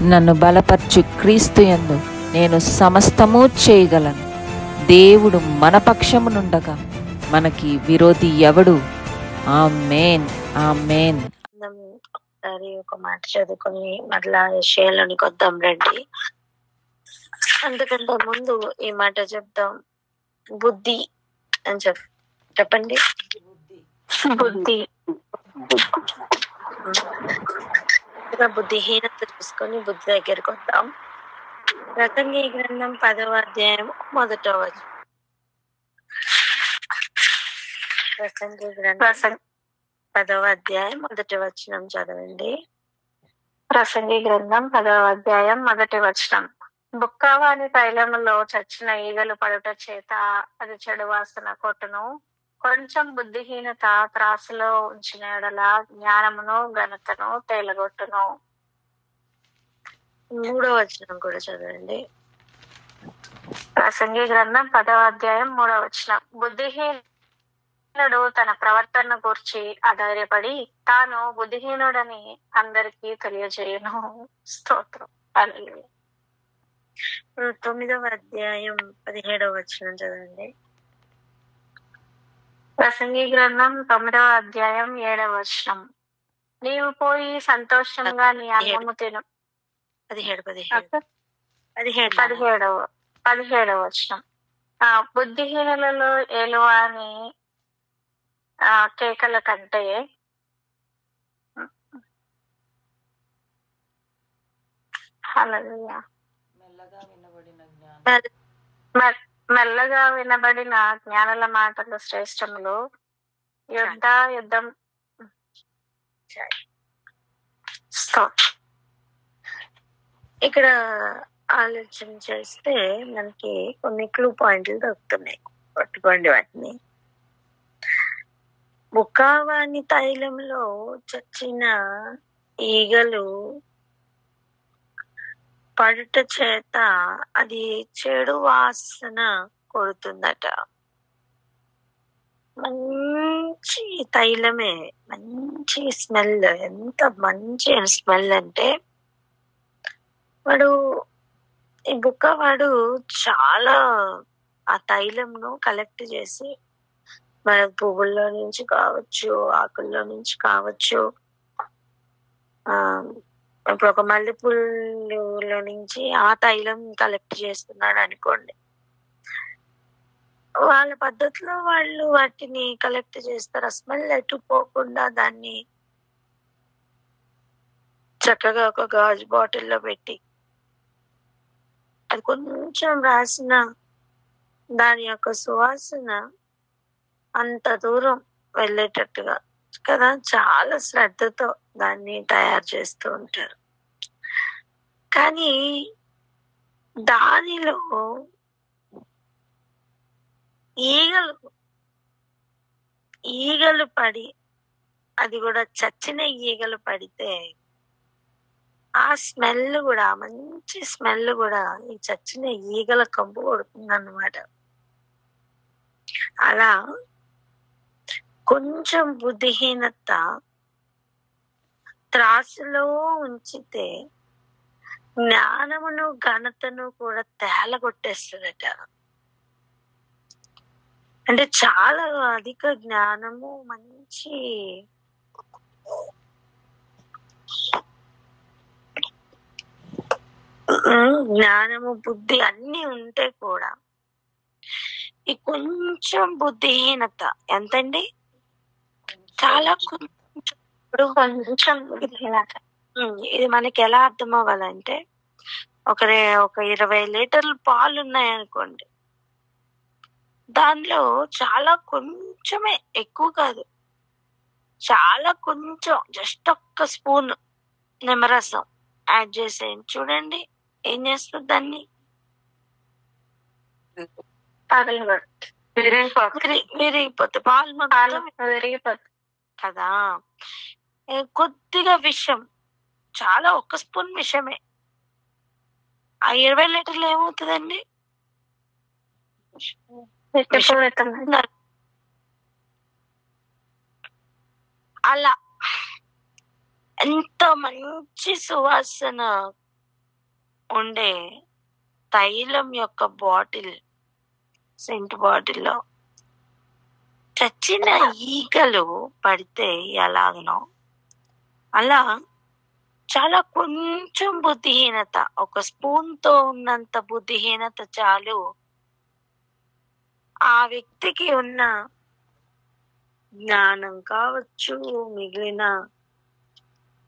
నన్ను బలపరచు క్రీస్తు యందు నేను సమస్తము చేయగలను. దేవుడు మన పక్షమునుండగా మనకి విరోధి ఎవడు? ఆమేన్, ఆమేన్. ఒకసారి ఒక మాట చదువుకొని మరలా యెషయాలోనికి వద్దాం రండి. అందుకంటే ముందు ఈ మాట చెప్దాం. బుద్ధి అని చెప్పండి. బుద్ధి బుద్ధిహీనత చూసుకొని బుద్ధి దగ్గరికి వద్దాం. ప్రసంగి గ్రంథం 10వ అధ్యాయం 1వ వచనం. ప్రసంగి గ్రంథం 10వ అధ్యాయం 1వ వచనం చదవండి. ప్రసంగి గ్రంథం 10వ అధ్యాయం 1వ వచనం. బుక్కవాని తైలములో చచ్చిన ఈగలు పడుట చేత అది చెడు వాసన కొట్టును. కొంచెం బుద్ధిహీనత త్రాసులో ఉంచిన ఎడల జ్ఞానమును ఘనతను తేలగొట్టును. 3వ వచనం కూడా చదవండి. ప్రసంగి గ్రంథం 10వ అధ్యాయం 3వ వచనం. బుద్ధిహీనుడు తన ప్రవర్తన గురించి అధైర్యపడి తాను బుద్ధిహీనుడని అందరికీ తెలియజేయను. స్తోత్రం. హల్లెలూయా. 9వ అధ్యాయం 17వ వచనం చదవండి. ప్రసంగి గ్రంథం 9వ అధ్యాయం 7వ వచనం. నీవు పోయి సంతోషంగా నీ అన్నము తిను. 17వ వచనం. బుద్ధిహీనులలో ఏలువాని కేకల కంటే హల్లెలూయా మెల్లగా వినబడిన జ్ఞానుల మాటలు శ్రేష్టములు. యుద్ధం ఇక్కడ ఆలోచన చేస్తే మనకి కొన్ని క్లూ పాయింట్లు దొరుకుతున్నాయి. పట్టుకోండి వాటిని. ముఖావాని తైలంలో చచ్చిన ఈగలు పడుట చేత అది చెడు వాసన కొడుతుందట. మంచి తైలమే, మంచి స్మెల్. ఎంత మంచి స్మెల్ అంటే ఈ బుక్కవాడు చాలా ఆ తైలంను కలెక్ట్ చేసి మన పువ్వుల్లో నుంచి కావచ్చు, ఆకుల్లో నుంచి కావచ్చు, ఇప్పుడు ఒక మల్లెపూలలో నుంచి ఆ తైలం కలెక్ట్ చేస్తున్నాడు అనుకోండి. వాళ్ళ పద్ధతిలో వాళ్ళు వాటిని కలెక్ట్ చేస్తారు. ఆ స్మెల్ ఎటు పోకుండా దాన్ని చక్కగా ఒక గాజు బాటిల్లో పెట్టి అది కొంచెం రాసిన దాని యొక్క సువాసన అంత దూరం వెళ్ళేటట్టుగా కదా చాలా శ్రద్ధతో దాన్ని తయారు చేస్తూ ఉంటారు. కానీ దానిలో ఈగలు పడి, అది కూడా చచ్చిన ఈగలు పడితే ఆ స్మెల్ కూడా, మంచి స్మెల్ కూడా ఈ చచ్చిన ఈగల కంపు కొడుతుంది అన్నమాట. అలా కొంచెం బుద్ధిహీనత త్రాసులో ఉంచితే జ్ఞానమును ఘనతను కూడా తేలగొట్టేస్తుందట. అంటే చాలా అధిక జ్ఞానము, మంచి జ్ఞానము, బుద్ధి అన్ని ఉంటే కూడా ఈ కొంచెం బుద్ధిహీనత ఎంతండి? చాలా కొంచెం బుద్ధిహీనత. ఇది మనకి ఎలా అర్థం అవ్వాలంటే ఒక 20 లీటర్లు పాలు ఉన్నాయనుకోండి, దానిలో చాలా కొంచెమే, ఎక్కువ కాదు, చాలా కొంచెం, జస్ట్ ఒక్క స్పూన్ నిమ్మరసం యాడ్ చేసేయండి. చూడండి ఏం చేస్తుంది, దాన్ని విరిగిపోతుంది, పాలు విరిగిపోతుంది కదా. కొద్దిగా విషం, చాలా ఒక్క స్పూన్ విషమే, ఆ 20 లీటర్లు ఏమవుతుందండి? అలా ఎంత మంచి సువాసన ఉండే తైలం యొక్క బాటిల్, సెంట్ బాటిల్లో చచ్చిన ఈగలు పడితే ఎలాగనో అలా చాలా కొంచెం బుద్ధిహీనత, ఒక స్పూన్ తో ఉన్నంత బుద్ధిహీనత చాలు ఆ వ్యక్తికి ఉన్న జ్ఞానం కావచ్చు, మిగిలిన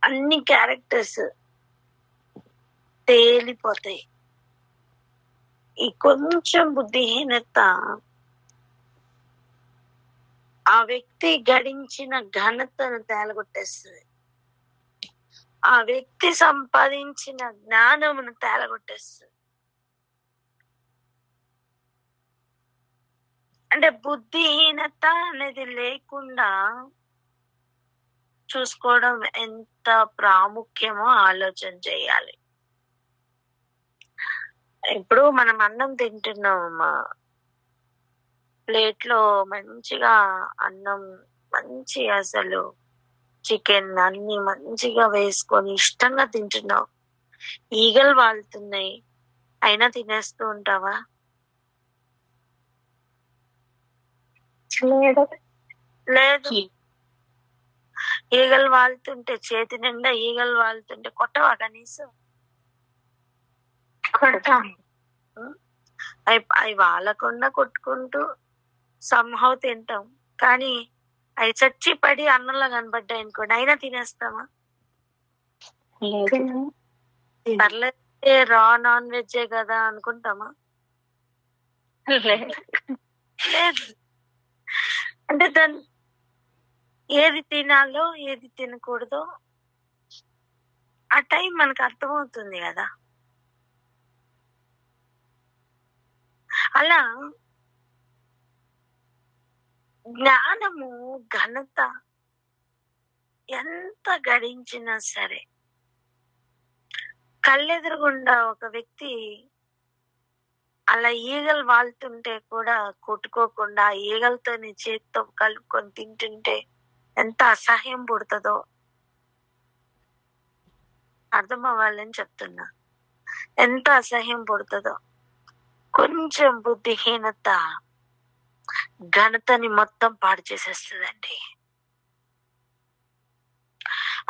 అన్ని క్యారెక్టర్స్ తేలిపోతాయి. ఈ కొంచెం బుద్ధిహీనత ఆ వ్యక్తి గడించిన ఘనతను తేలగొట్టేస్తుంది, ఆ వ్యక్తి సంపాదించిన జ్ఞానమును తేలగొట్టేస్తుంది. అంటే బుద్ధిహీనత అనేది లేకుండా చూసుకోవడం ఎంత ప్రాముఖ్యమో ఆలోచన చేయాలి. ఇప్పుడు మనం అన్నం తింటున్నామమ్మా, ప్లేట్ లో మంచిగా అన్నం, మంచి అసలు చికెన్ అన్ని మంచిగా వేసుకొని ఇష్టంగా తింటున్నావు, ఈగలు వాళ్తున్నాయి, అయినా తినేస్తూ ఉంటావా? లేదు. ఈగలు వాళ్తుంటే, చేతి నిండా ఈగలు వాళ్తుంటే కొట్టవా కనీసం? అవి వాలకుండా కొట్టుకుంటూ సంహవ్ తింటాం, కానీ అవి చచ్చి పడి అన్నంలో కనబడ్డాయి అనుకోండి, అయినా తినేస్తామా? పర్లేదు, రా నాన్ వెజ్జే కదా అనుకుంటామా? లేదు. అంటే దాన్ని ఏది తినాలో ఏది తినకూడదో ఆ టైం మనకు అర్థమవుతుంది కదా. అలా జ్ఞానము, ఘనత ఎంత గడించినా సరే కళ్ళెదురుగుండా ఒక వ్యక్తి అలా ఈగలు వాళ్తుంటే కూడా కొట్టుకోకుండా ఈగలతో చేతితో కలుపుకొని తింటుంటే ఎంత అసహ్యం పుడుతుందో అర్థం అవ్వాలని చెప్తున్నా. ఎంత అసహ్యం పుడుతుందో. కొంచెం బుద్ధిహీనత ఘనతని మొత్తం పాడు చేసేస్తుందండి.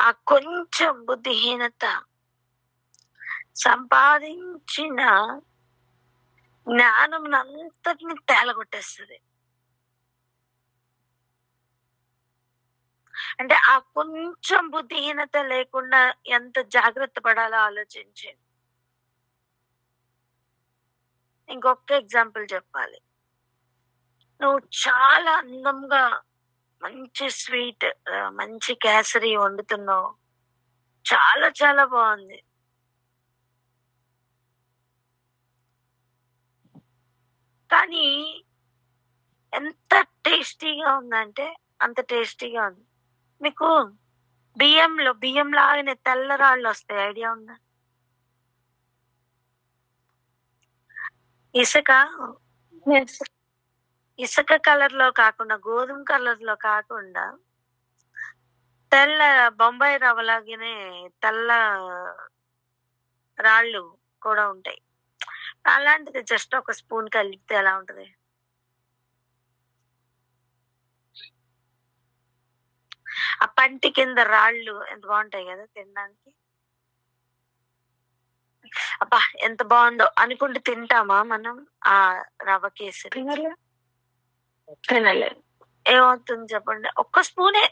ఆ కొంచెం బుద్ధిహీనత సంపాదించిన జ్ఞానం అంతటిని తేలగొట్టేస్తుంది. అంటే ఆ కొంచెం బుద్ధిహీనత లేకుండా ఎంత జాగ్రత్త పడాలో ఆలోచించండి. ఇంకొక ఎగ్జాంపుల్ చెప్పాలి. నువ్వు చాలా అందంగా మంచి స్వీట్, మంచి కేసరి వండుతున్నావు, చాలా చాలా బాగుంది. కానీ ఎంత టేస్టీగా ఉందంటే అంత టేస్టీగా ఉంది. మీకు బియ్యం లాగానే తెల్ల రాళ్ళు వస్తాయి, ఐడియా ఉందా? ఇసుక కలర్ లో కాకుండా, గోధుమ కలర్ లో కాకుండా తెల్ల బొంబాయి రవ్వలాగానే తెల్ల రాళ్ళు కూడా ఉంటాయి. అలాంటిది జస్ట్ ఒక స్పూన్ కలిపితే ఎలా ఉంటది? ఆ పంటి కింద రాళ్ళు ఎంత బాగుంటాయి కదా తినడానికి. అబ్బా ఎంత బాగుందో అనుకుంటూ తింటామా మనం ఆ రవ్వ కేసరి? తినలేదు. ఏమవుతుంది చెప్పండి? ఒక్క స్పూనే,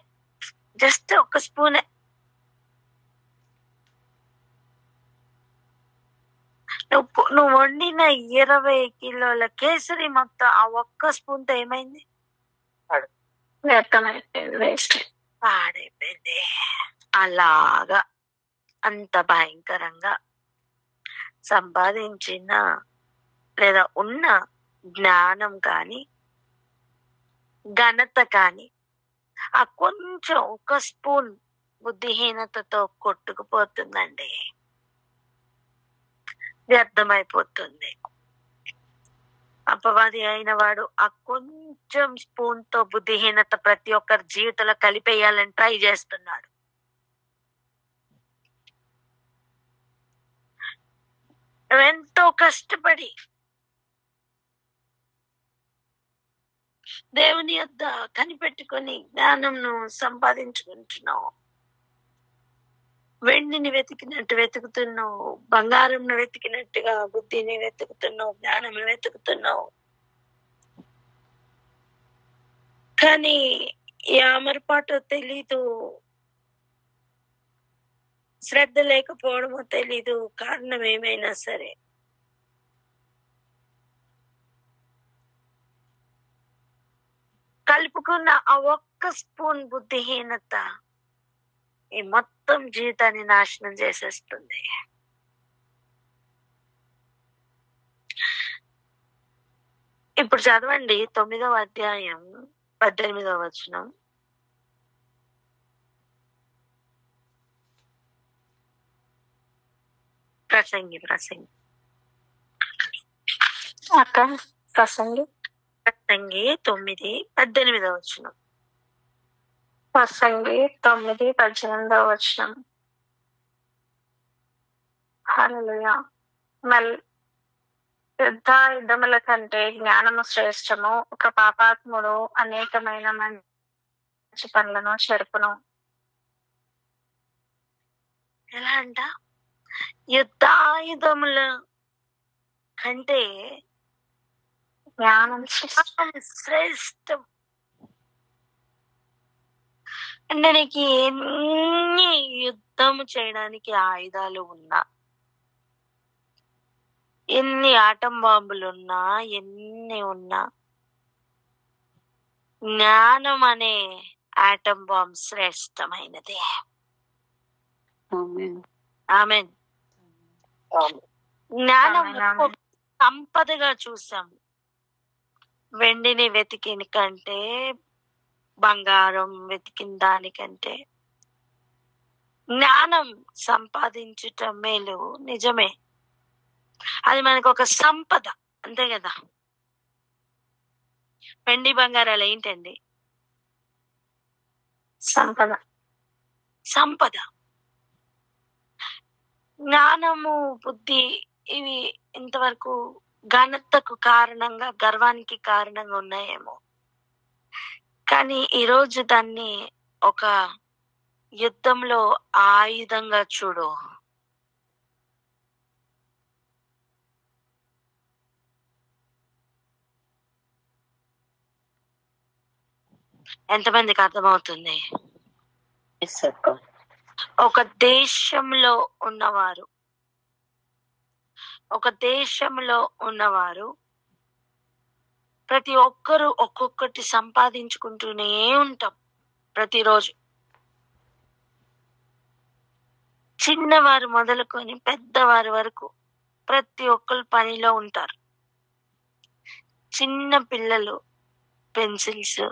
జస్ట్ ఒక్క స్పూనే. నువ్వు వండిన 20 కిలోల కేసరి మొత్తం ఆ ఒక్క స్పూన్ తో ఏమైంది? పాడైపోయింది. అలాగా అంత భయంకరంగా సంపాదించిన లేదా ఉన్న జ్ఞానం కానీ ఘనత కానీ ఆ కొంచెం ఒక స్పూన్ బుద్ధిహీనతతో కొట్టుకుపోతుందండి, వ్యర్థమైపోతుంది. అపవాది అయిన వాడు ఆ కొంచెం స్పూన్ తో బుద్ధిహీనత ప్రతి ఒక్కరి జీవితంలో కలిపేయాలని ట్రై చేస్తున్నాడు. ఎంతో కష్టపడి దేవుని యొద్ద కనిపెట్టుకొని జ్ఞానంను సంపాదించుకుంటున్నావు. వెండిని వెతికినట్టు వెతుకుతున్నావు, బంగారంను వెతికినట్టుగా బుద్ధిని వెతుకుతున్నావు, జ్ఞానం వెతుకుతున్నావు. కానీ ఏమరపాటో తెలీదు, శ్రద్ధ లేకపోవడమో తెలీదు, కారణం ఏమైనా సరే కలుపుకున్న ఆ ఒక్క స్పూన్ బుద్ధిహీనత ఈ మొత్తం జీవితాన్ని నాశనం చేసేస్తుంది. ఇప్పుడు చదవండి 9వ అధ్యాయం 18వ వచనం. ప్రసంగి అక్క ప్రసంగి 9:18 వచనం. ప్రసంగి 9:18 వచనం. హల్లెలూయా. యుద్ధముల కంటే జ్ఞానము శ్రేష్టము, ఒక పాపాత్ముడు అనేకమైన మంచి పనులను చెరుపును. ఎలా అంట? యుద్ధాయుధముల కంటే జ్ఞానం శ్రేష్టం. అంటే నీకు ఎన్ని యుద్ధము చేయడానికి ఆయుధాలు ఉన్నా, ఎన్ని ఆటం బాంబులున్నా, ఎన్ని ఉన్నా, జ్ఞానం అనే ఆటం బాంబ్ శ్రేష్టమైనదే. ఆమెన్. జ్ఞానం సంపదగా చూసాము. వెండిని వెతికిన కంటే, బంగారం వెతికిన దానికంటే జ్ఞానం సంపాదించటం మేలు. నిజమే, అది మనకు ఒక సంపద, అంతే కదా. వెండి బంగారాలు ఏంటండి? సంపద. జ్ఞానము, బుద్ధి ఇవి ఇంతవరకు ఘనతకు కారణంగా, గర్వానికి కారణంగా ఉన్నాయేమో, కానీ ఈరోజు దాన్ని ఒక యుద్ధంలో ఆయుధంగా చూడు. ఎంతమందికి అర్థమవుతుంది? ఒక దేశంలో ఉన్నవారు ప్రతి ఒక్కరు ఒక్కొక్కటి సంపాదించుకుంటూనే ఉంటాం ప్రతిరోజు. చిన్నవారు మొదలుకొని పెద్దవారి వరకు ప్రతి ఒక్కరు పనిలో ఉంటారు. చిన్న పిల్లలు పెన్సిల్స్,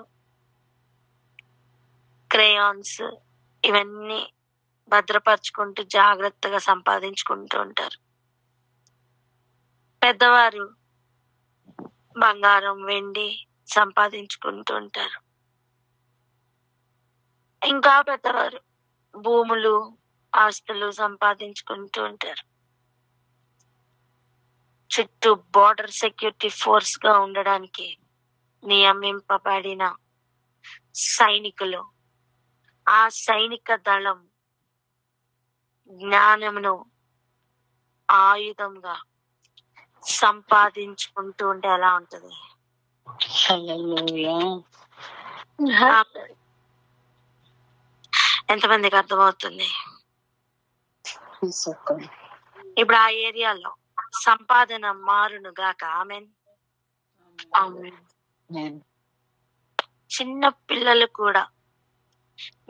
క్రేయాన్స్ ఇవన్నీ భద్రపరుచుకుంటూ జాగ్రత్తగా సంపాదించుకుంటూ ఉంటారు. పెద్దవారు బంగారం, వెండి సంపాదించుకుంటూ ఉంటారు. ఇంకా పెద్దవారు భూములు, ఆస్తులు సంపాదించుకుంటూ ఉంటారు. చుట్టూ బోర్డర్ సెక్యూరిటీ ఫోర్స్ గా ఉండడానికి నియమింపబడిన సైనికులు, ఆ సైనిక దళం జ్ఞానమును ఆయుధంగా సంపాదించుకుంటూ ఉంటే ఎలా ఉంటది? ఎంతమందికి అర్థమవుతుంది? ఇప్పుడు ఆ ఏరియాలో సంపాదన మారును గాక. ఆమెన్. చిన్న పిల్లలు కూడా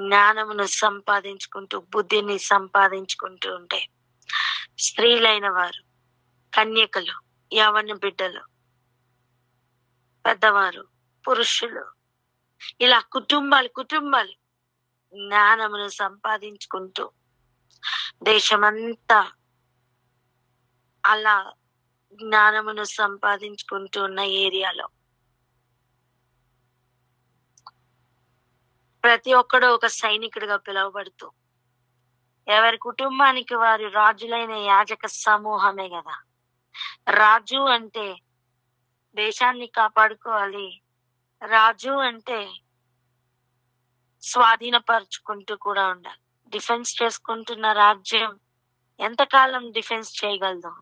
జ్ఞానమును సంపాదించుకుంటూ, బుద్ధిని సంపాదించుకుంటూ ఉంటే, స్త్రీలైన వారు, కన్యకలు, యవన బిడ్డలు, పెద్దవారు, పురుషులు, ఇలా కుటుంబాలు జ్ఞానమును సంపాదించుకుంటూ దేశమంతా అలా జ్ఞానమును సంపాదించుకుంటూ ఉన్న ఏరియాలో ప్రతి ఒక్కడు ఒక సైనికుడిగా పిలువబడుతూ, ఎవరి కుటుంబానికి వారు రాజులైన యాజక సమూహమే కదా. రాజు అంటే దేశాన్ని కాపాడుకోవాలి. రాజు అంటే స్వాధీనపరుచుకుంటూ కూడా ఉండాలి. డిఫెన్స్ చేసుకుంటున్న రాజ్యం ఎంతకాలం డిఫెన్స్ చేయగలదు?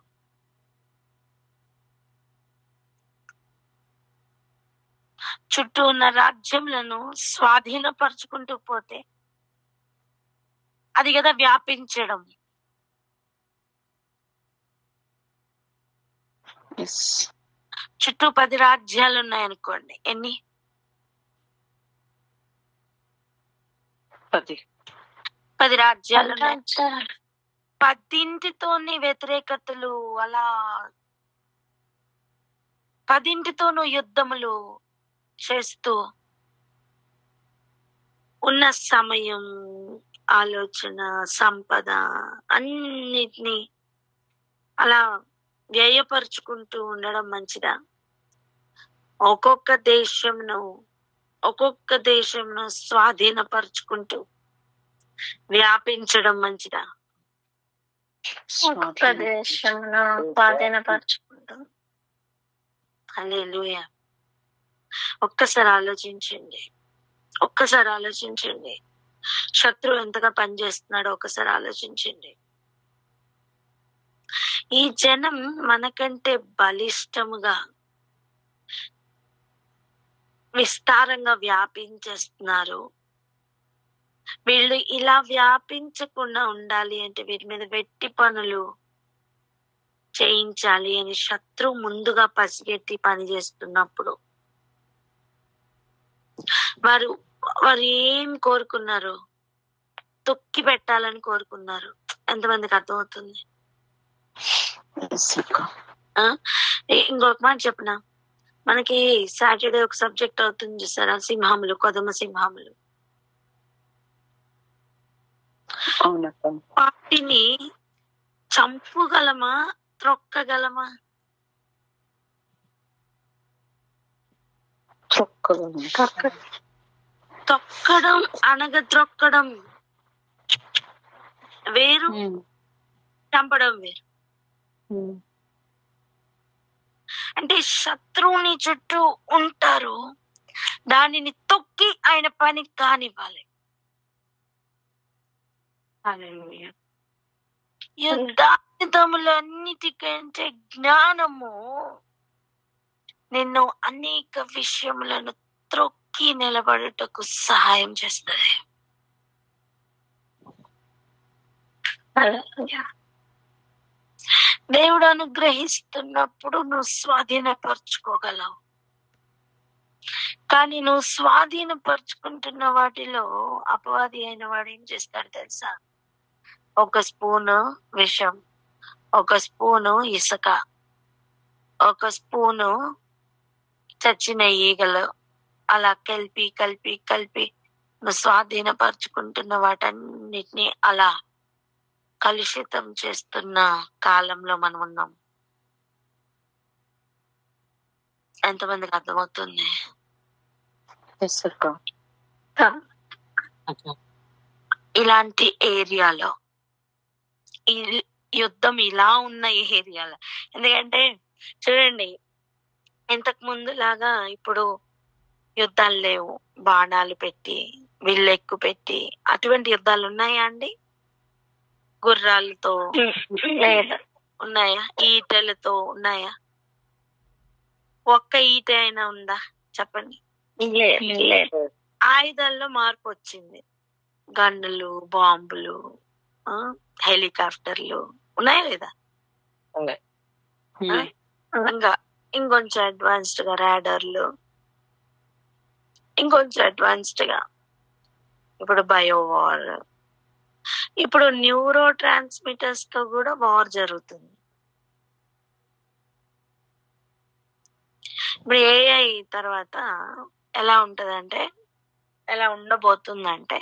చుట్టూ ఉన్న రాజ్యములను స్వాధీనపరుచుకుంటూ పోతే అది కదా వ్యాపించడం. చుట్టూ 10 రాజ్యాలు ఉన్నాయనుకోండి, ఎన్ని? 10 రాజ్యాలు ఉన్నాయి. 10 వ్యతిరేకతలు, అలా 10 యుద్ధములు చేస్తూ ఉన్న సమయం, ఆలోచన, సంపద అన్నిటినీ అలా వ్యయపరుచుకుంటూ ఉండడం మంచిదా? ఒక్కొక్క దేశంను స్వాధీనపరుచుకుంటూ వ్యాపించడం మంచిదా? ప్రదేశంలో స్వాధీనపరుచుకుంటూ. హల్లెలూయా. ఒక్కసారి ఆలోచించండి. శత్రువు ఎంతగా పనిచేస్తున్నాడో ఒకసారి ఆలోచించండి. ఈ జనం మనకంటే బలిష్టముగా, విస్తారంగా వ్యాపించేస్తున్నారు. వీళ్ళు ఇలా వ్యాపించకుండా ఉండాలి అంటే వీరి మీద వెట్టి పనులు చేయించాలి అని శత్రువు ముందుగా పసిగెట్టి పని చేస్తున్నప్పుడు వారు ఏం కోరుకున్నారు? తొక్కి పెట్టాలని కోరుకున్నారు. ఎంతమందికి అర్థమవుతుంది? ఇంకొక మాట చెప్పిన, మనకి సాటర్డే ఒక సబ్జెక్ట్ అవుతుంది చూసారా, సింహములు, కొదమ సింహములు. వాటిని చంపుగలమా, త్రొక్కగలమా? తొక్కడం అనగద్రొక్కడం వేరు, చంపడం వేరు. అంటే శత్రువుని చుట్టూ ఉంటారు, దానిని తొక్కి ఆయన పని కానివ్వాలి. యుద్ధాయుధములన్నిటికంటే జ్ఞానము నిన్ను అనేక విషయములను త్రొక్కి నిలబడుటకు సహాయం చేస్తుంది. దేవుడు అనుగ్రహిస్తున్నప్పుడు నువ్వు స్వాధీనపరచుకోగలవు. కానీ నువ్వు స్వాధీనపరుచుకుంటున్న వాటిలో అపవాది అయిన వాడు ఏం చేస్తాడు తెలుసా? 1 స్పూను విషం, 1 స్పూను ఇసుక, 1 స్పూను చచ్చిన ఈగలు, అలా కలిపి నువ్వు స్వాధీనపరుచుకుంటున్న వాటన్నిటిని అలా కలుషితం చేస్తున్న కాలంలో మనం ఉన్నాం. ఎంతమందికి అర్థమవుతుంది? ఇలాంటి ఏరియాలో, ఈ యుద్ధం ఇలా ఉన్న ఏరియాలో, ఎందుకంటే చూడండి, ఇంతకు ముందు లాగా ఇప్పుడు యుద్ధాలు లేవు. బాణాలు పెట్టి, విల్లెక్కు పెట్టి అటువంటి యుద్ధాలు ఉన్నాయా అండి? గుర్రాలతో ఉన్నాయా? ఈటెలతో ఉన్నాయా? ఒక్క ఈట అయినా ఉందా చెప్పండి? ఆయుధాల్లో మార్పు వచ్చింది. గన్నులు, బాంబులు, హెలికాప్టర్లు ఉన్నాయా లేదా? ఇంకా ఇంకొంచెం అడ్వాన్స్డ్ గా రాడార్లు, ఇంకొంచెం అడ్వాన్స్డ్ గా ఇప్పుడు బయో వార్, ఇప్పుడు న్యూరో ట్రాన్స్మిటర్స్ తో కూడా వార్ జరుగుతుంది. ఇప్పుడు ఏఐ తర్వాత ఎలా ఉంటదంటే, ఎలా ఉండబోతుందంటే,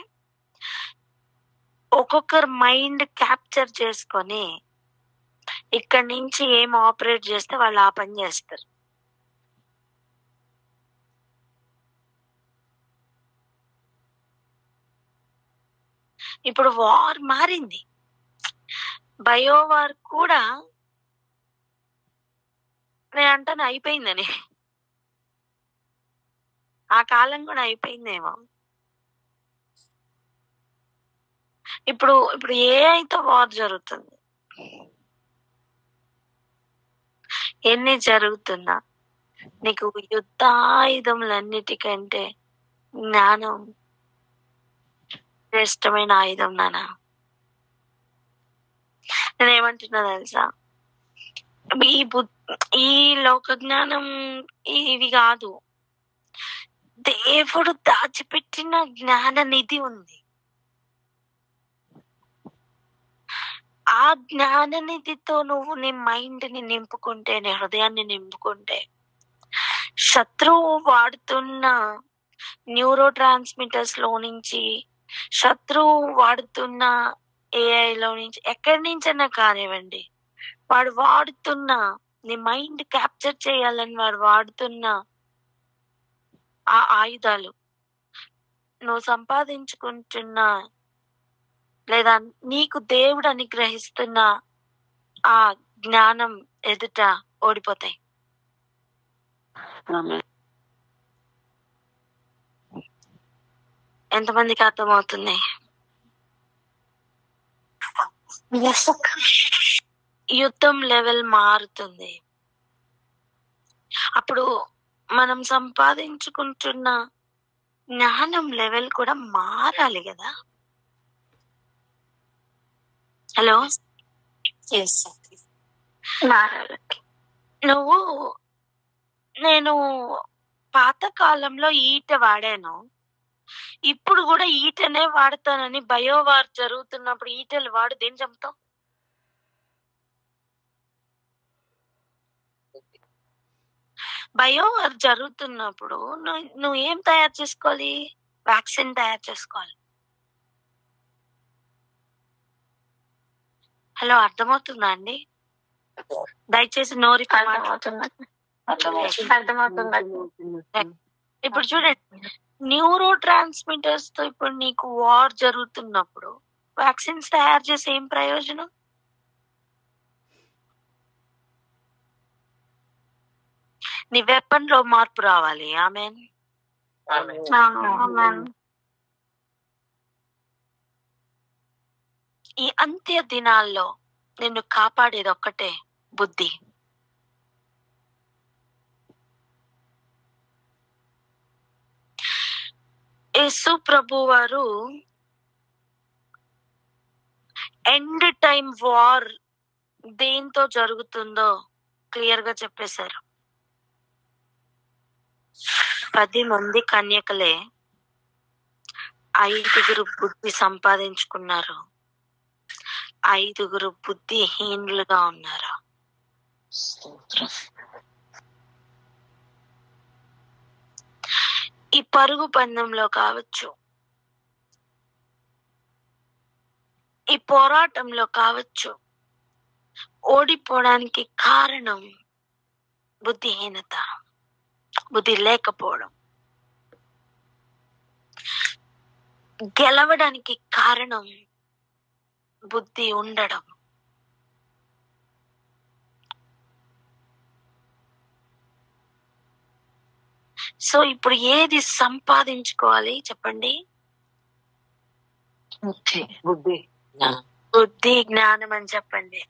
ఒక్కొక్కరు మైండ్ క్యాప్చర్ చేసుకొని ఇక్కడి నుంచి ఏం ఆపరేట్ చేస్తే వాళ్ళు ఆ పని చేస్తారు. ఇప్పుడు వార్ మారింది. బయోవార్ కూడా నేను అంటాను అయిపోయిందని. ఆ కాలం కూడా అయిపోయిందేమో. ఇప్పుడు ఏఐతో వార్ జరుగుతుంది. ఎన్ని జరుగుతున్నా నీకు యుద్ధాయుధములన్నిటికంటే జ్ఞానం శ్రేష్టమైన ఆయుధం నానా. నేనేమంటున్నా తెలుసా, ఈ లోక జ్ఞానం ఇవి కాదు, దేవుడు దాచిపెట్టిన జ్ఞాన నిధి ఉంది. ఆ జ్ఞాన నిధితో నువ్వు నీ మైండ్ ని నింపుకుంటే, నీ హృదయాన్ని నింపుకుంటే, శత్రువు వాడుతున్న న్యూరో ట్రాన్స్మిటర్స్ లో నుంచి, శత్రువు వాడుతున్న ఏఐలో నుంచి, ఎక్కడి నుంచైనా కానివ్వండి, వాడు వాడుతున్న నీ మైండ్ క్యాప్చర్ చేయాలని వాడు వాడుతున్న ఆ ఆయుధాలు నువ్వు సంపాదించుకుంటున్న లేదా నీకు దేవుడు అనుగ్రహిస్తున్న ఆ జ్ఞానం ఎదుట ఓడిపోతాయి. ఎంతమందికి అర్థమవుతుంది? యుద్ధం లెవెల్ మారుతుంది. అప్పుడు మనం సంపాదించుకుంటున్న జ్ఞానం లెవెల్ కూడా మారాలి కదా. హలో, మారాలి. నేను పాతకాలంలో ఈట వాడాను, ఇప్పుడు కూడా ఈటనే వాడతానని బయోవార్ జరుగుతున్నప్పుడు ఈటలు వాడు దేని చంపుతావు? బయోవార్ జరుగుతున్నప్పుడు నువ్వు ఏం తయారు చేసుకోవాలి? వ్యాక్సిన్ తయారు చేసుకోవాలి. హలో, అర్థమవుతుందా అండి? దయచేసి నోరి. ఇప్పుడు చూడండి, న్యూరో ట్రాన్స్మిటర్స్ తో ఇప్పుడు నీకు వార్ జరుగుతున్నప్పుడు వ్యాక్సిన్స్ తయారు చేసి ఏం ప్రయోజనం? నీ వెపన్ లో మార్పు రావాలి. ఆమేన్. ఈ అంత్య దినాల్లో నిన్ను కాపాడేది ఒక్కటే, బుద్ధి. యేసు ప్రభు వారు ఎండ్ టైం వార్ దేంతో జరుగుతుందో క్లియర్ గా చెప్పేశారు. 10 మంది కన్యకలే 5 బుద్ధి సంపాదించుకున్నారు, 5 బుద్ధిహీనులుగా ఉన్నారు. ఈ పరుగు పందెంలో కావచ్చు, ఈ పోరాటంలో కావచ్చు, ఓడిపోవడానికి కారణం బుద్ధిహీనత, బుద్ధి లేకపోవడం. గెలవడానికి కారణం బుద్ధి ఉండడం. సో ఇప్పుడు ఏది సంపాదించుకోవాలి చెప్పండి? బుద్ధి జ్ఞానం అని చెప్పండి.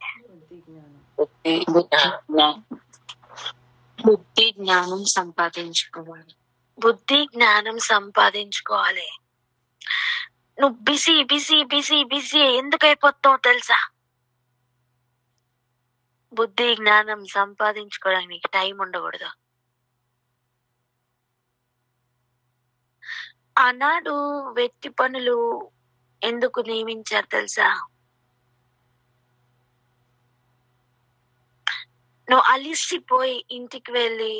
బుద్ధి జ్ఞానం సంపాదించుకోవాలి. బుద్ధి జ్ఞానం సంపాదించుకోవాలి. నువ్వు బిజీ బిజీ బిజీ బిజీ ఎందుకు అయిపోతావు తెలుసా? బుద్ధి జ్ఞానం సంపాదించుకోవడానికి టైం ఉండకూడదు. ఆనాడు వ్యక్తి పనులు ఎందుకు నియమించారు తెలుసా? నువ్వు అలిసిపోయి ఇంటికి వెళ్ళి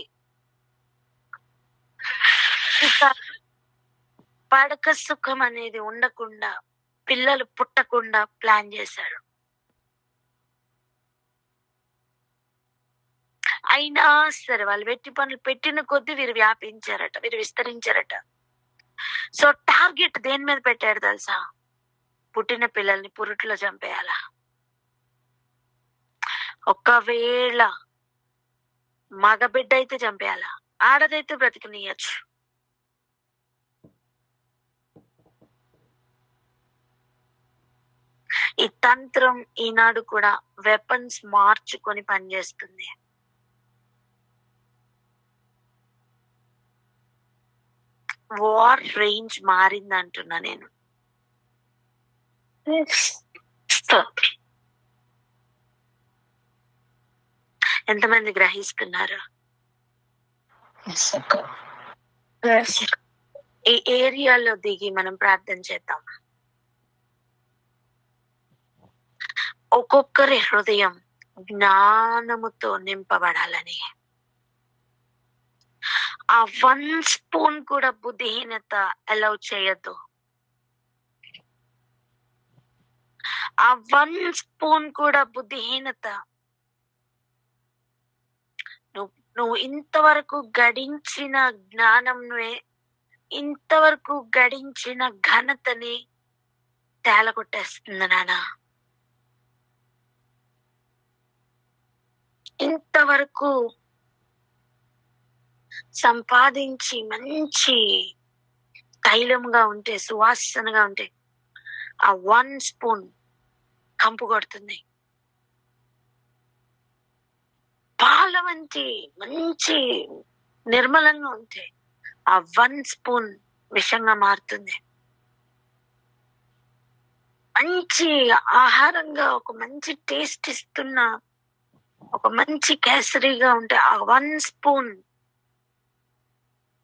పడక సుఖం అనేది ఉండకుండా, పిల్లలు పుట్టకుండా ప్లాన్ చేశాడు. అయినా సరే వాళ్ళు వెట్టి పనులు పెట్టిన కొద్దీ వీరు వ్యాపించారట, వీరు విస్తరించారట. సో టార్గెట్ దేని మీద పెట్టాడు తెలుసా? పుట్టిన పిల్లల్ని పురుట్లో చంపేయాలా. ఒకవేళ మగబిడ్డ అయితే చంపేయాలా, ఆడదైతే బ్రతికనియచ్చు. ఈ తంత్రం ఈనాడు కూడా వెపన్స్ మార్చుకొని పనిచేస్తుంది. వార్ రేంజ్ మారింది అంటున్నా నేను. ఎంతమంది గ్రహిస్తున్నారు? ఈ ఏరియాలో దిగి మనం ప్రార్థన చేద్దాం. ఒక్కొక్కరి హృదయం జ్ఞానముతో నింపబడాలని. ఆ 1 స్పూన్ కూడా బుద్ధిహీనత అలౌ చేయొద్దు. ఆ 1 స్పూన్ కూడా బుద్ధిహీనత. నువ్వు ఇంతవరకు గడించిన జ్ఞానంనే, ఇంతవరకు గడించిన ఘనతని తేలగొట్టేస్తుంది నాన్న. ఇంతవరకు సంపాదించి మంచి తైలంగా ఉంటే, సువాసనగా ఉంటే, ఆ 1 స్పూన్ కంపు కొడుతుంది. పాల వంటి మంచి నిర్మలంగా ఉంటే ఆ 1 స్పూన్ విషంగా మారుతుంది. మంచి ఆహారంగా ఒక మంచి టేస్ట్ ఇస్తున్న ఒక మంచి కేసరిగా ఉంటే ఆ 1 స్పూన్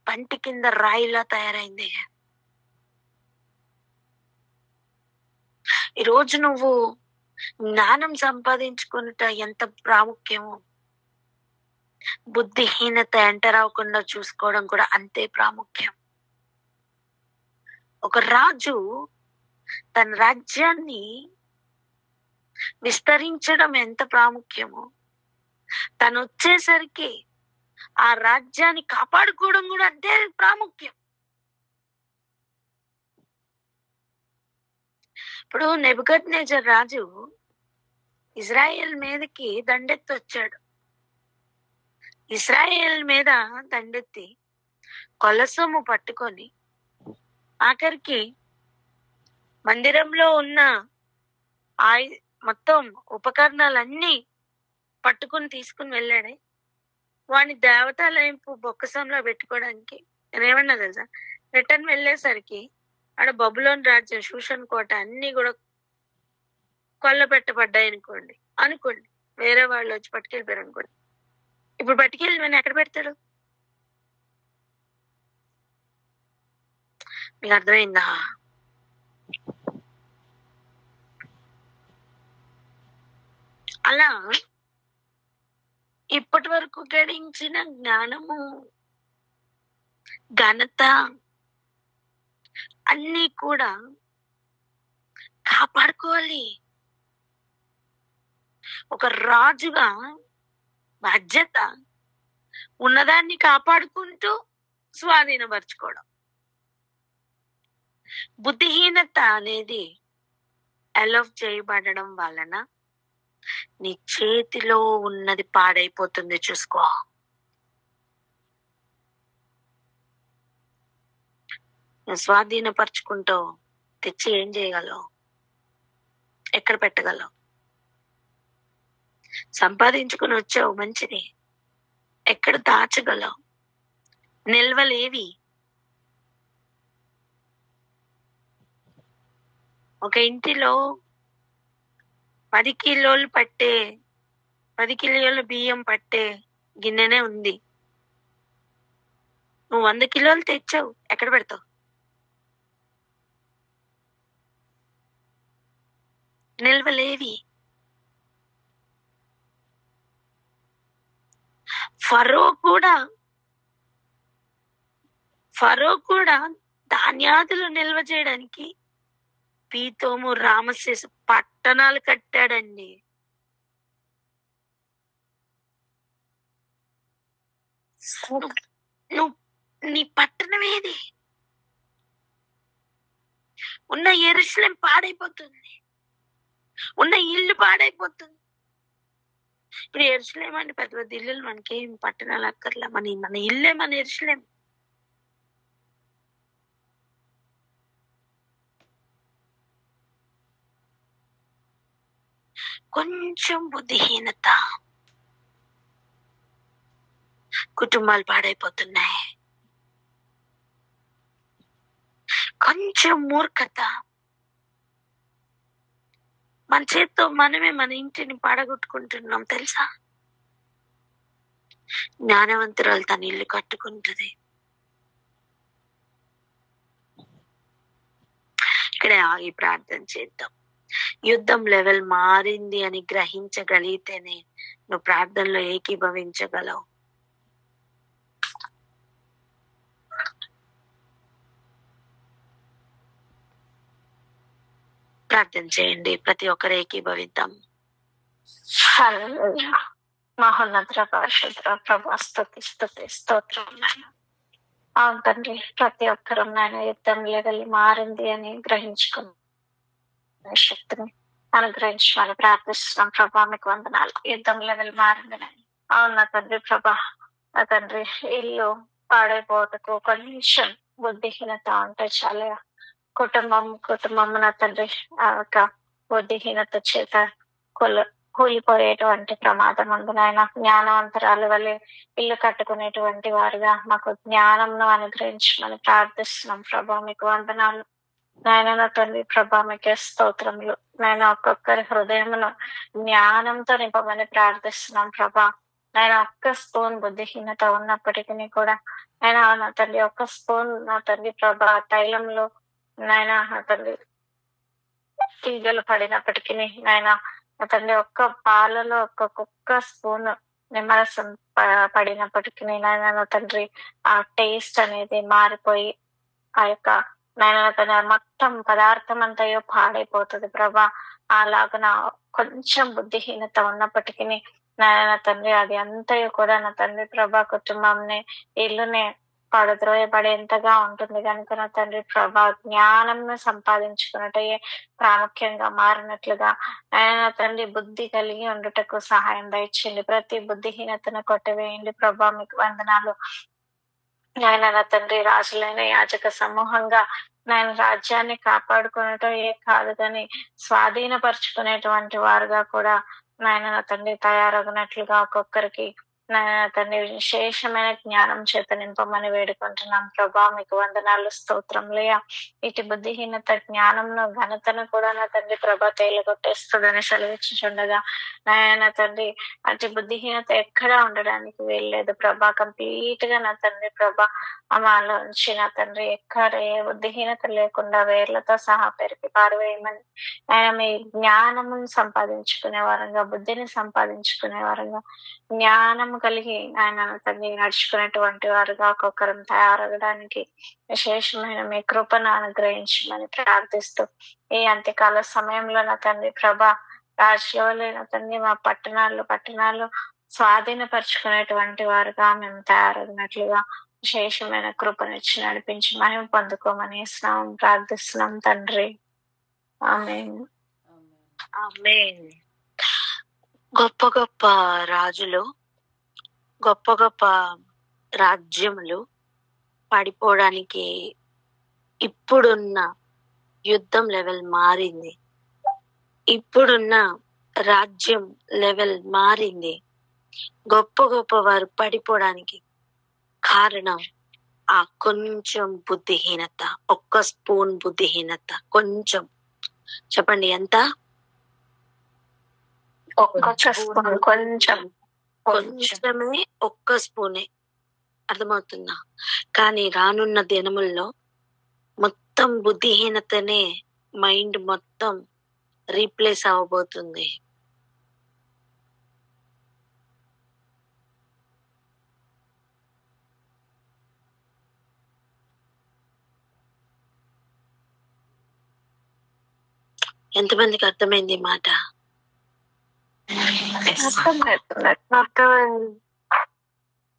పంటి కింద రాయిలా తయారైంది. ఈరోజు నువ్వు జ్ఞానం సంపాదించుకున్నట ఎంత ప్రాముఖ్యమో, బుద్ధిహీనత ఎంటర్ అవ్వకుండా చూసుకోవడం కూడా అంతే ప్రాముఖ్యం. ఒక రాజు తన రాజ్యాన్ని విస్తరించడం ఎంత ప్రాముఖ్యమో, తను వచ్చేసరికి ఆ రాజ్యాన్ని కాపాడుకోవడం కూడా అంతే ప్రాముఖ్యం. ఇప్పుడు నెబుకద్నెజర్ రాజు ఇజ్రాయెల్ మీదకి దండెత్తి వచ్చాడు. ఇజ్రాయెల్ మీద దండెత్తి కొలసొమ్ము పట్టుకొని ఆఖరికి మందిరంలో ఉన్న మొత్తం ఉపకరణాలన్నీ పట్టుకుని తీసుకుని వెళ్ళాడే. వాడిని దేవతాలయంపు బొక్కసంలో పెట్టుకోవడానికి నేనేమన్నా తెలుసా, రిటర్న్ వెళ్ళేసరికి ఆడ బబులోన్ రాజ్యం, షూషన్ కోట అన్ని కూడా కొల్ల పెట్టబడ్డాయి అనుకోండి. వేరే వాళ్ళు వచ్చి పట్టుకెళ్ళిపోయారు అనుకోండి. ఇప్పుడు పట్టుకెళ్ళి నేను ఎక్కడ పెడతాడు? మీకు అర్థమైందా? అలా ఇప్పటి వరకు గడించిన జ్ఞానము, ఘనత అన్నీ కూడా కాపాడుకోవాలి. ఒక రాజుగా బాధ్యత ఉన్నదాన్ని కాపాడుకుంటూ స్వాధీనపరచుకోవడం. బుద్ధిహీనత అనేది అలౌ చేయబడడం వలన నీ చేతిలో ఉన్నది పాడైపోతుంది. చూసుకో. నువ్వు స్వాధీనపరచుకుంటావు, తెచ్చి ఏం చేయగలవు? ఎక్కడ పెట్టగలవు? సంపాదించుకుని వచ్చావు, మంచిది. ఎక్కడ దాచగలవు? నిల్వలేవి. ఒక ఇంటిలో 10 కిలోలు బియ్యం పట్టే గిన్నెనే ఉంది. నువ్వు 100 కిలోలు తెచ్చావు, ఎక్కడ పెడతావు? నిల్వలేవి. ఫరో కూడా ధాన్యాదులు నిల్వ చేయడానికి పీతోము, రామసేసు పట్టణాలు కట్టాడండి. నీ పట్టణం ఏది? ఉన్న యెరూషలేం పాడైపోతుంది, ఉన్న ఇల్లు పాడైపోతుంది. ఇప్పుడు ఎరుసలేం అండి, పెద్ద పెద్ద ఇల్లులు మనకేం పట్టణాలు అక్కర్లా, మన ఇల్లే మన ఎరుసలేం. కొంచెం బుద్ధిహీనత, కుటుంబాలు పాడైపోతున్నాయి. కొంచెం మూర్ఖత, మన చేత్తో మనమే మన ఇంటిని పాడగొట్టుకుంటున్నాం తెలుసా. జ్ఞానవంతురాలు తన ఇల్లు కట్టుకుంటది. ఇక్కడే ఆగి ప్రార్థన చేద్దాం. యుద్ధం లెవెల్ మారింది అని గ్రహించగలిగితేనే నువ్వు ప్రార్థనలో ఏకీభవించగలవు. ప్రార్థన చేయండి, ప్రతి ఒక్కరు ఏకీభవిద్దాం. హల్లెలూయా. మహోన్నత పరిశుద్ధ ప్రభా, స్తుతి స్తుతి స్తోత్రం నాయన. అవును తండ్రి, ప్రతి ఒక్కరూ నాయన యుద్ధం లెవెల్ మారింది అని గ్రహించుకున్న శక్తిని అనుగ్రహించమని ప్రార్థిస్తున్నాం ప్రభా. మీకు వందనాలు. యుద్ధం లెవెల్ మారింది నాయన. అవును నా తండ్రి ప్రభా, నా తండ్రి ఇల్లు పాడైపోవటకు కొంచెం బుద్ధిహీనత ఉంటే చాలా కుటుంబం నా తండ్రి ఆ యొక్క బుద్ధిహీనత చేత కూలిపోయేటువంటి ప్రమాదం ఉంది నాయన. జ్ఞానవంతరాల వల్లే ఇల్లు కట్టుకునేటువంటి వారుగా మాకు జ్ఞానంను అనుగ్రహించమని ప్రార్థిస్తున్నాం ప్రభా. మీకు వందనాలు నాయన. నా తండ్రి ప్రభా, మీకే స్తోత్రములు నాయన. ఒక్కొక్కరి హృదయమును జ్ఞానంతో నింపమని ప్రార్థిస్తున్నాం ప్రభా. నాయన ఒక్క స్పూన్ బుద్ధిహీనత ఉన్నప్పటికీ కూడా నాయన నా తండ్రి ఒక్క స్పూన్ నా తండ్రి ప్రభా తైలంలో నాయన నా తండ్రి తీగలు పడినప్పటికీ నాయన నా తండ్రి ఒక్క పాలలో ఒక్కొక్క స్పూన్ నిమ్మరసం పడినప్పటికీ నాయన నా తండ్రి ఆ టేస్ట్ అనేది మారిపోయి ఆ యొక్క నాయన తన మొత్తం పదార్థం అంతయో పాడైపోతుంది ప్రభా. అలాగ కొంచెం బుద్ధిహీనత ఉన్నప్పటికీ నాయన తండ్రి అది అంతయో కూడా నా తండ్రి ప్రభా కుటుంబంని ఇల్లునే పడద్రోయబడేంతగా ఉంటుంది కనుక నా తండ్రి ప్రభా జ్ఞానం సంపాదించుకున్నట్టే ప్రాముఖ్యంగా మారినట్లుగా ఆయన తండ్రి బుద్ధి కలిగి ఉండుటకు సహాయం దయచేయండి. ప్రతి బుద్ధిహీనతను కొట్టివేయండి ప్రభా. మీకు వందనాలు నాయన. నా తండ్రి రాజులైన యాజక సమూహంగా నాయన రాజ్యాన్ని కాపాడుకునటం కాదు కానీ స్వాధీనపరుచుకునేటువంటి వారుగా కూడా నాయన నా తండ్రి తయారగినట్లుగా ఒక్కొక్కరికి నాయన తండ్రి విశేషమైన జ్ఞానం చేత నింపమని వేడుకుంటున్నాం ప్రభా. మీకు వందనాలు స్తోత్రంలయ్యా. ఇటు బుద్ధిహీనత జ్ఞానంలో ఘనతను కూడా నా తండ్రి ప్రభా తేలిగొట్టేస్తుందని సెలవిచ్చుచుండగా నాయన తండ్రి అటు బుద్ధిహీనత ఎక్కడా ఉండడానికి వీల్లేదు ప్రభా. కంప్లీట్ గా నా తండ్రి ప్రభా మాలోంచి నా తండ్రి ఎక్కడ ఏ బుద్ధిహీనత లేకుండా వేర్లతో సహా పెరిగి పారవేయమని ఆయన మీ జ్ఞానమును సంపాదించుకునే వారంగా, బుద్ధిని సంపాదించుకునే వారంగా, జ్ఞానం కలిగి ఆయన తండ్రి నడుచుకునేటువంటి వారుగా ఒక్కొక్కరం తయారవడానికి విశేషమైన మీ కృపను అనుగ్రహించమని ప్రార్థిస్తూ ఈ అంత్యకాల సమయంలో నా తండ్రి ప్రభా రాజ్యంలో నా తండ్రి మా పట్టణాలు స్వాధీనపరుచుకునేటువంటి వారుగా మేము తయారగినట్లుగా విశేషమైన కృపనిచ్చి నడిపించి మహిమ పొందుకోమని ప్రార్థిస్తున్నాం తండ్రి. ఆమేన్. ఆమేన్. గొప్ప గొప్ప రాజులు, గొప్ప గొప్ప రాజ్యములు పడిపోవడానికి ఇప్పుడున్న యుద్ధం లెవెల్ మారింది. ఇప్పుడున్న రాజ్యం లెవెల్ మారింది. గొప్ప గొప్ప వారు పడిపోవడానికి కారణం ఆ కొంచెం బుద్ధిహీనత, ఒక్క స్పూన్ బుద్ధిహీనత. కొంచెం చెప్పండి, ఎంత? కొంచెమే, ఒక్క స్పూనే. అర్థమవుతుందా? కానీ రానున్న దినముల్లో మొత్తం బుద్ధిహీనతనే మైండ్ మొత్తం రీప్లేస్ అవ్వబోతుంది. ఎంతమందికి అర్థమైంది ఈ మాట?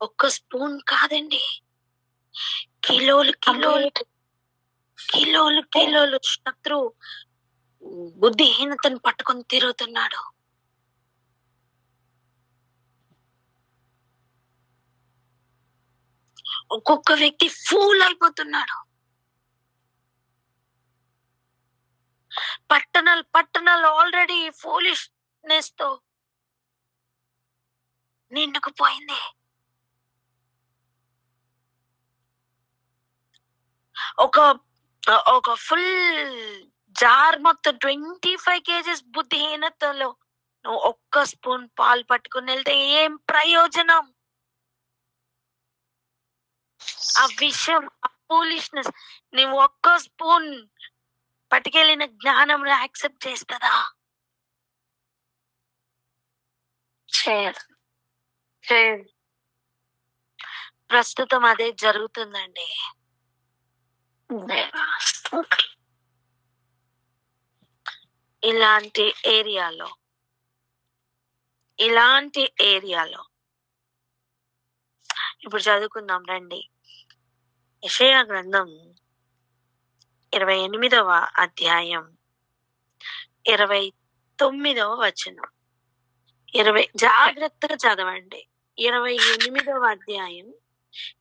ఒక్క స్పూన్ కాదండి, కిలోలు కిలోలు కిలోలు కిలోలు శత్రువు బుద్ధిహీనతను పట్టుకొని తిరుగుతున్నాడు. ఒక్కొక్క వ్యక్తి ఫూల్ అయిపోతున్నాడు. పట్టణాలు ఆల్రెడీ ఫూలిష్నెస్ తో నిండుకుపోయింది. ఒక ఫుల్ జార్ మొత్తం 25 kgs బుద్ధిహీనతలో నువ్వు ఒక్క స్పూన్ పాలు పట్టుకుని వెళ్తే ఏం ప్రయోజనం? ఆ విషయం, ఆ ఫూలిష్నెస్ నువ్వు ఒక్క స్పూన్ పట్టుకెళ్ళిన జ్ఞానం యాక్సెప్ట్ చేస్తుందా? ప్రస్తుతం అదే జరుగుతుందండి. ఇలాంటి ఏరియాలో ఇప్పుడు చదువుకుందాం రండి. యెషయా గ్రంథం 28వ అధ్యాయం 29వ వచనం. జాగ్రత్తగా చదవండి. 28వ అధ్యాయం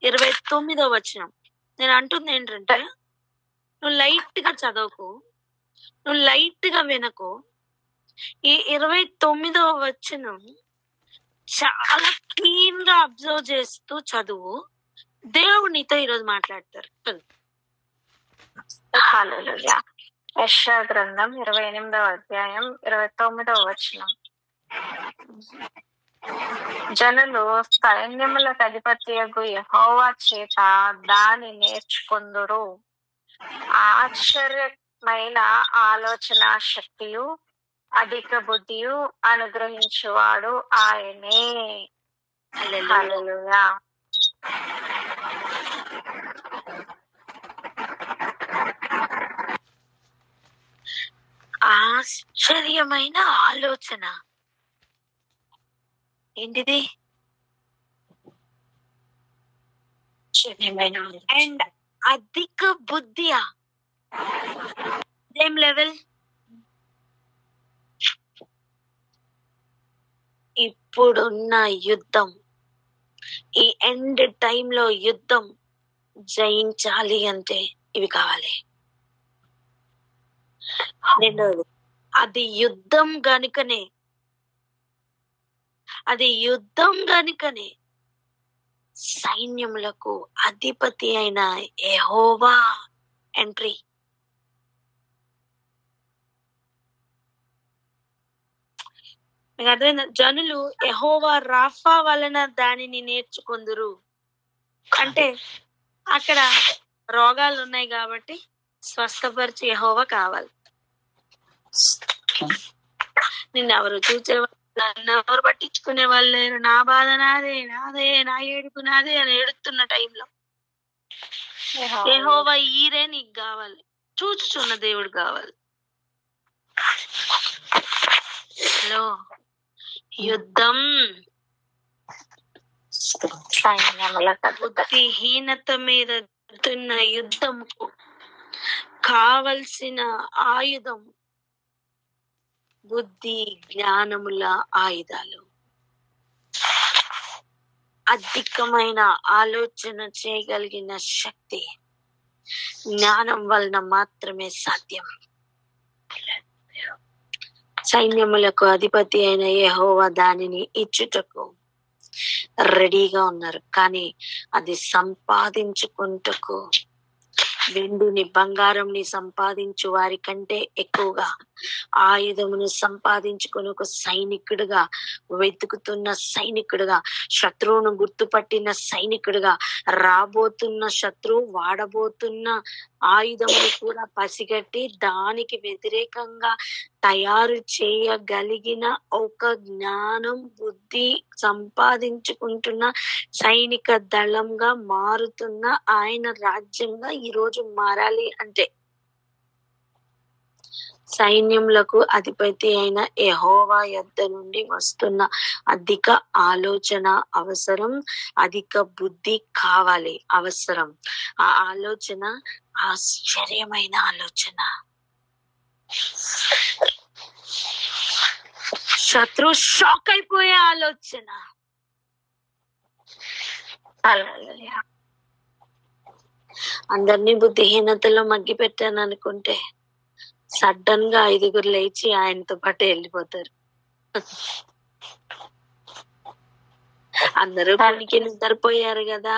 29వ వచనం. నేను అంటుంది ఏంటంటే, నువ్వు లైట్ గా చదవకు, నువ్వు లైట్ గా వినకు. ఈ 29వ వచనం చాలా క్లీన్ గా అబ్జర్వ్ చేస్తూ చదువు. దేవుడు నీతో ఈరోజు మాట్లాడతారు. హల్లెలూయా. యెషయా గ్రంథం 28వ అధ్యాయం 29వ వచనం. జనులు సైన్యములకు అధిపతియగు యెహోవా చేత దాని నేర్చుకొందురు. ఆశ్చర్యమైన ఆలోచన శక్తియు అధిక బుద్ధియు అనుగ్రహించువాడు ఆయనే. హల్లెలూయా. ఆశ్చర్యమైన ఆలోచన ఏంటిది? అండ్ అధిక బుద్ధియా? Same level. ఇప్పుడున్న యుద్ధం, ఈ ఎండ్ టైంలో యుద్ధం జయించాలి అంటే ఇవి కావాలి. రెండోది, అది యుద్ధం గనుకనే సైన్యములకు అధిపతి అయిన యెహోవా ఎంట్రీ. మీకు అర్థమైందా? జనులు యెహోవా రాఫా వలన దానిని నేర్చుకొందురు అంటే అక్కడ రోగాలు ఉన్నాయి కాబట్టి స్వస్థపరిచి యెహోవా కావాలి. నిన్నెవరు చూసేవాళ్ళు, నన్ను ఎవరు పట్టించుకునే వాళ్ళు లేరు. నా బాధ నాదే, నా ఏడుపు నాదే అని ఏడుతున్న టైంలో యెహోవా ఈరే నీకు కావాలి. చూచుచున్న దేవుడు కావాలి. హలో, యుద్ధం బుద్ధిహీనత మీద యుద్ధంకు కావలసిన ఆయుధం బుద్ధి జ్ఞానముల ఆయుధాలు. అధికమైన ఆలోచన చేయగలిగిన శక్తి జ్ఞానం వలన మాత్రమే సాధ్యం. సైన్యములకు అధిపతి అయిన యెహోవా దానిని ఇచ్చుటకు రెడీగా ఉన్నారు. కానీ అది సంపాదించుకుంటకు వెండిని బంగారంని సంపాదించు వారి కంటే ఎక్కువగా ఆయుధమును సంపాదించుకుని ఒక సైనికుడిగా, వెతుకుతున్న సైనికుడిగా, శత్రువును గుర్తుపట్టిన సైనికుడిగా, రాబోతున్న శత్రువు వాడబోతున్న ఆయుధమును కూడా పసిగట్టి దానికి వ్యతిరేకంగా తయారు చేయగలిగిన ఒక జ్ఞానం, బుద్ధి సంపాదించుకుంటున్న సైనిక దళంగా మారుతున్న ఆయన రాజ్యంగా ఈరోజు మారాలి అంటే సైన్యములకు అధిపతి అయిన యెహోవా యొద్ద నుండి వస్తున్న అధిక ఆలోచన అవసరం, అధిక బుద్ధి కావాలి అవసరం. ఆ ఆలోచన ఆశ్చర్యమైన ఆలోచన. శత్రు షాక్ అయిపోయే ఆలోచన. అందరినీ బుద్ధిహీనతలో మగ్గి పెట్టాను అనుకుంటే సడన్ గా 5 లేచి ఆయనతో పాటు వెళ్ళిపోతారు. అందరూ పనికి నిద్రపోయారు కదా,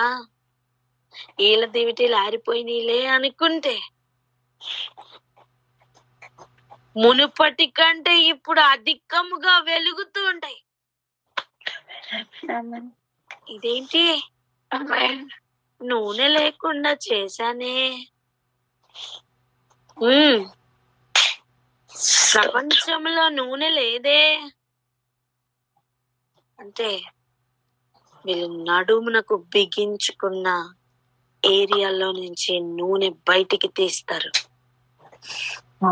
వీళ్ళ దివిటీలు ఆరిపోయినీలే అనుకుంటే మునుపటి కంటే ఇప్పుడు అధికముగా వెలుగుతూ ఉంటాయి. ఇదేంటి నూనె లేకుండా చేశానే, ప్రపంచంలో నూనె లేదే అంటే వీళ్ళు నడుమునకు బిగించుకున్న ఏరియాలో నుంచి నూనె బయటికి తీస్తారు,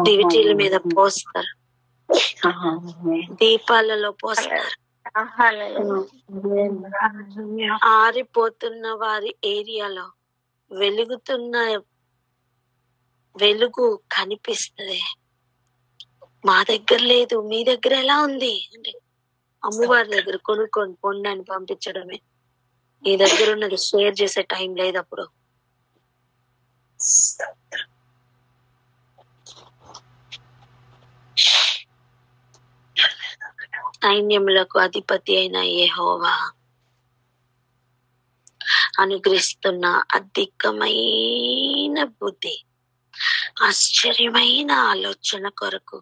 దివిటీల మీద పోస్తారు, దీపాలలో పోస్తారు. ఆరిపోతున్న వారి ఏరియాలో వెలుగుతున్న వెలుగు కనిపిస్తుంది. మా దగ్గర లేదు, మీ దగ్గర ఎలా ఉంది అంటే అమ్మవారి దగ్గర కొనుక్కొని పొండి అని పంపించడమే. నీ దగ్గర ఉన్నది షేర్ చేసే టైం లేదు అప్పుడు. సైన్యములకు అధిపతి అయిన యెహోవా అనుగ్రహిస్తున్న అధికమైన బుద్ధి, ఆశ్చర్యమైన ఆలోచన కొరకు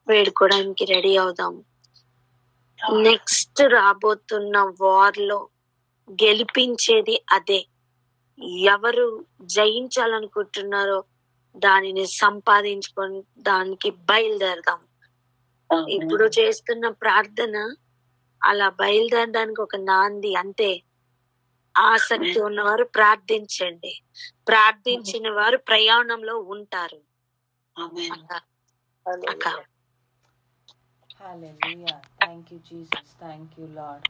వేడుకోవడానికి రెడీ అవుదాం. నెక్స్ట్ రాబోతున్న వార్ లో గెలిపించేది అదే. ఎవరు జయించాలనుకుంటున్నారో దానిని సంపాదించుకొని దానికి బయలుదేరదాం. ఇప్పుడు చేస్తున్న ప్రార్థన అలా బయలుదేరడానికి ఒక నాంది అంతే. ఆసక్తి ఉన్నవారు ప్రార్థించండి, ప్రార్థించిన వారు ప్రయాణంలో ఉంటారు. Hallelujah. Thank you, Jesus. Thank you, Lord.